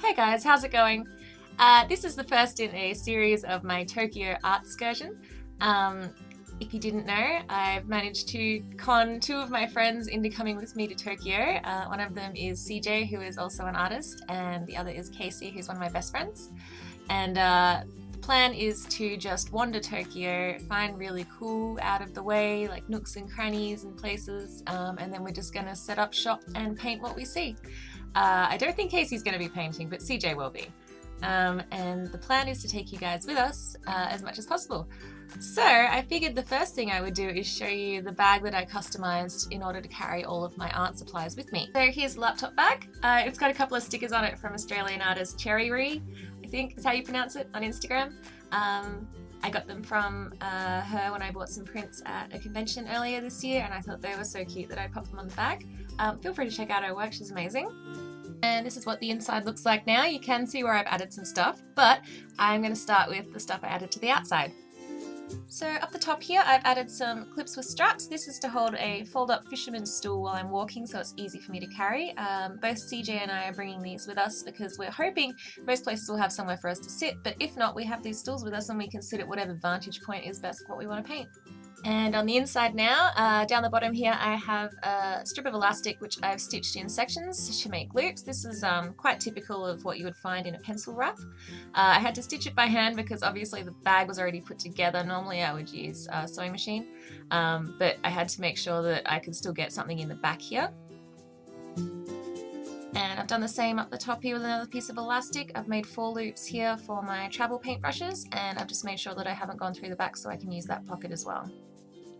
Hi guys, how's it going? This is the first in a series of my Tokyo art excursion. If you didn't know, I've managed to con two of my friends into coming with me to Tokyo. One of them is CJ, who is also an artist, and the other is Casey, who's one of my best friends. And the plan is to just wander Tokyo, find really cool, out of the way, like nooks and crannies and places, and then we're just gonna set up shop and paint what we see. I don't think Casey's gonna be painting, but CJ will be. And the plan is to take you guys with us as much as possible. So I figured the first thing I would do is show you the bag that I customized in order to carry all of my art supplies with me. So here's the laptop bag. It's got a couple of stickers on it from Australian artist Cherry Ree, I think is how you pronounce it, on Instagram. I got them from her when I bought some prints at a convention earlier this year, and I thought they were so cute that I popped them on the bag. Feel free to check out her work, she's amazing. And this is what the inside looks like now. You can see where I've added some stuff, but I'm going to start with the stuff I added to the outside. So up the top here, I've added some clips with straps. This is to hold a fold-up fisherman's stool while I'm walking, so it's easy for me to carry. Both CJ and I are bringing these with us because we're hoping most places will have somewhere for us to sit, but if not, we have these stools with us and we can sit at whatever vantage point is best for what we want to paint. And on the inside now, down the bottom here, I have a strip of elastic which I've stitched in sections to make loops. This is quite typical of what you would find in a pencil wrap. I had to stitch it by hand because obviously the bag was already put together. Normally I would use a sewing machine, but I had to make sure that I could still get something in the back here. And I've done the same up the top here with another piece of elastic. I've made 4 loops here for my travel paintbrushes, and I've just made sure that I haven't gone through the back so I can use that pocket as well.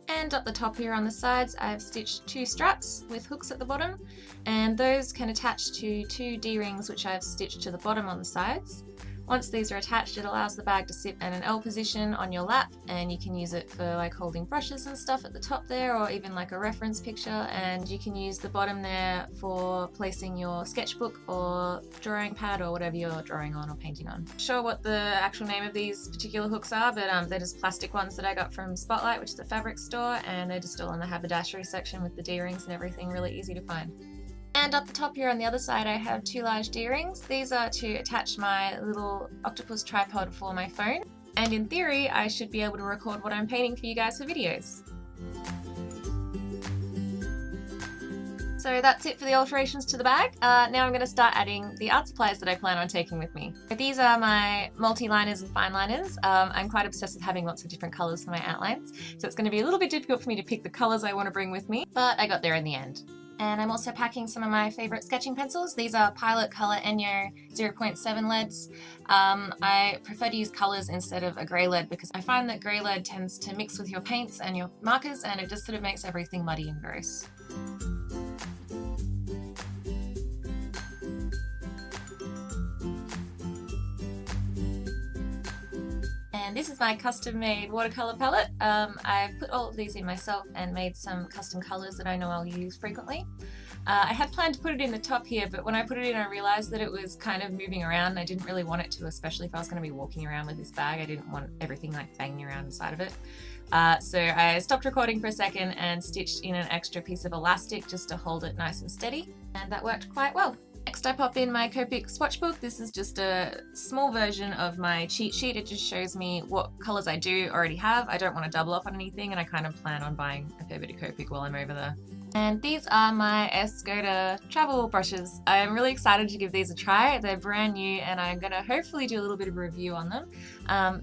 And up the top here on the sides, I've stitched 2 straps with hooks at the bottom, and those can attach to 2 D-rings which I've stitched to the bottom on the sides. Once these are attached, it allows the bag to sit in an L position on your lap, and you can use it for like holding brushes and stuff at the top there, or even like a reference picture, and you can use the bottom there for placing your sketchbook or drawing pad or whatever you're drawing on or painting on. Not sure what the actual name of these particular hooks are, but they're just plastic ones that I got from Spotlight, which is a fabric store, and they're just all in the haberdashery section with the D-rings and everything, really easy to find. And up the top here on the other side, I have 2 large D-rings. These are to attach my little octopus tripod for my phone. And in theory, I should be able to record what I'm painting for you guys for videos. So that's it for the alterations to the bag. Now I'm going to start adding the art supplies that I plan on taking with me. These are my multi-liners and fine liners. I'm quite obsessed with having lots of different colours for my outlines, so it's going to be a little bit difficult for me to pick the colours I want to bring with me, but I got there in the end. And I'm also packing some of my favourite sketching pencils. These are Pilot Colour Enyo 0.7 leads. I prefer to use colours instead of a grey lead because I find that grey lead tends to mix with your paints and your markers, and it just sort of makes everything muddy and gross. And this is my custom-made watercolour palette. I've put all of these in myself and made some custom colours that I know I'll use frequently. I had planned to put it in the top here, but when I put it in I realised that it was kind of moving around and I didn't really want it to, especially if I was going to be walking around with this bag. I didn't want everything like banging around inside of it. So I stopped recording for a second and stitched in an extra piece of elastic just to hold it nice and steady, and that worked quite well. Next I pop in my Copic swatch book. This is just a small version of my cheat sheet. It just shows me what colours I do already have. I don't want to double up on anything, and I kind of plan on buying a fair bit of Copic while I'm over there. And these are my Escoda travel brushes. I'm really excited to give these a try. They're brand new and I'm going to hopefully do a little bit of a review on them.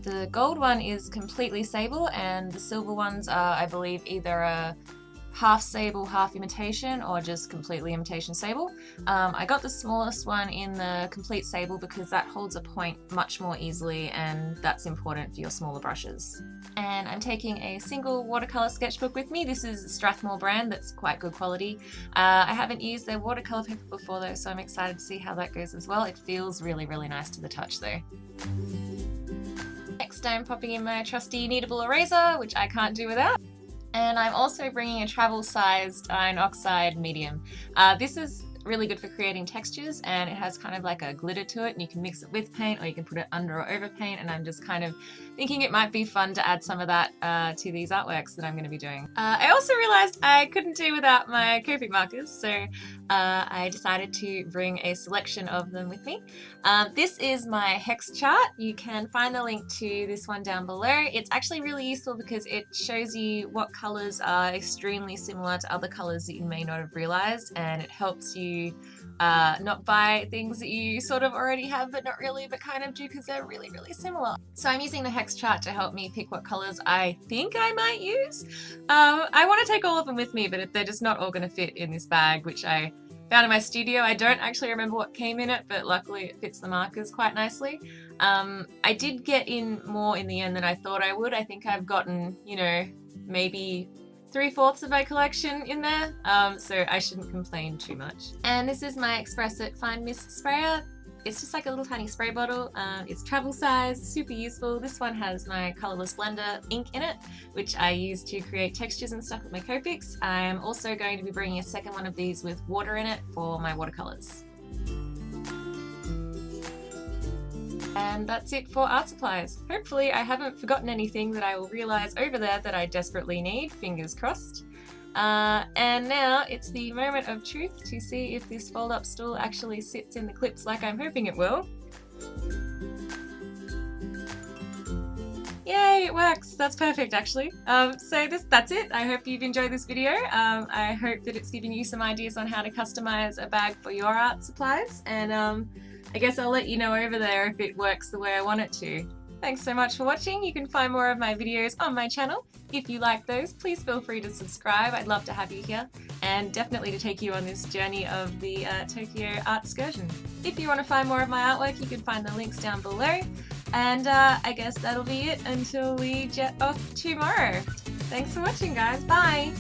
The gold one is completely sable, and the silver ones are, I believe, either a half sable, half imitation, or just completely imitation sable. I got the smallest one in the complete sable because that holds a point much more easily, and that's important for your smaller brushes. And I'm taking a single watercolour sketchbook with me. This is a Strathmore brand that's quite good quality. I haven't used their watercolour paper before though, so I'm excited to see how that goes as well. It feels really, really nice to the touch though. Next I'm popping in my trusty kneadable eraser, which I can't do without. And I'm also bringing a travel-sized iron oxide medium. This is really good for creating textures, and it has kind of like a glitter to it, and you can mix it with paint or you can put it under or over paint, and I'm just kind of thinking it might be fun to add some of that to these artworks that I'm going to be doing. I also realized I couldn't do without my Copic markers, so I decided to bring a selection of them with me. This is my hex chart. You can find the link to this one down below. It's actually really useful because it shows you what colors are extremely similar to other colors that you may not have realized, and it helps you not buy things that you sort of already have but not really, but kind of do, because they're really, really similar. So I'm using the hex chart to help me pick what colors I think I might use. I want to take all of them with me, but they're just not all going to fit in this bag, which I found in my studio. I don't actually remember what came in it, but luckily it fits the markers quite nicely. I did get in more in the end than I thought I would. I think I've gotten, you know, maybe 3/4 of my collection in there, so I shouldn't complain too much. And this is my Expressit Fine Mist Sprayer. It's just like a little tiny spray bottle. It's travel size, super useful. This one has my Colourless Blender ink in it, which I use to create textures and stuff with my Copics. I'm also going to be bringing a second one of these with water in it for my watercolours. And that's it for art supplies. Hopefully I haven't forgotten anything that I will realise over there that I desperately need, fingers crossed. And now it's the moment of truth to see if this fold-up stool actually sits in the clips like I'm hoping it will. Yay, it works! That's perfect actually. So that's it. I hope you've enjoyed this video. I hope that it's given you some ideas on how to customise a bag for your art supplies, and I guess I'll let you know over there if it works the way I want it to. Thanks so much for watching. You can find more of my videos on my channel. If you like those, please feel free to subscribe. I'd love to have you here, and definitely to take you on this journey of the Tokyo art excursion. If you want to find more of my artwork, you can find the links down below. And I guess that'll be it until we jet off tomorrow. Thanks for watching, guys. Bye!